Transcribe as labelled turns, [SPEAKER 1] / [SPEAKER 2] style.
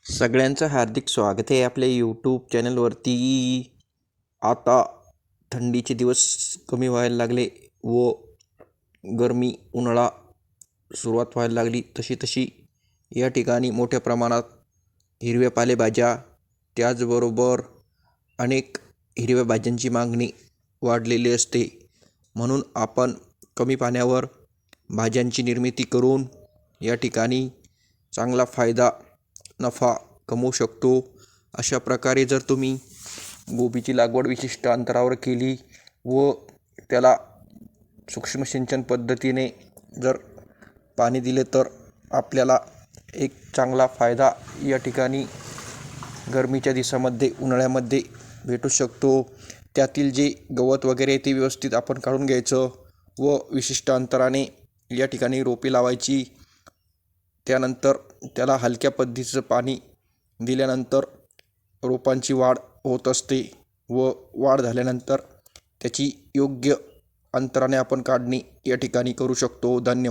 [SPEAKER 1] सगळ्यांचं हार्दिक स्वागत आहे आपल्या यूट्यूब चॅनलवरती. आता थंडीचे दिवस कमी व्हायला लागले व गरमी उन्हाळा सुरुवात व्हायला लागली. तशी तशी या ठिकाणी मोठ्या प्रमाणात हिरव्या पालेभाज्या, त्याचबरोबर अनेक हिरव्या भाज्यांची मागणी वाढलेली असते. म्हणून आपण कमी पाण्यावर भाज्यांची निर्मिती करून या ठिकाणी चांगला फायदा नफा कमवू शकतो. अशा प्रकारे जर तुम्ही गोबीची लागवड विशिष्ट अंतरावर केली व त्याला सूक्ष्म सिंचन पद्धतीने जर पाणी दिले तर आपल्याला एक चांगला फायदा या ठिकाणी गरमीच्या दिवसामध्ये उन्हाळ्यामध्ये भेटू शकतो. त्यातील जे गवत वगैरे ते व्यवस्थित आपण काढून घ्यायचं व विशिष्ट अंतराने या ठिकाणी रोपे लावायची. त्यानंतर त्याला हलक्या पद्धतीचं पाणी दिल्यानंतर रोपांची वाढ होत असते व वाढ झाल्यानंतर त्याची योग्य अंतराने आपण काढणी या ठिकाणी करू शकतो. धन्यवाद.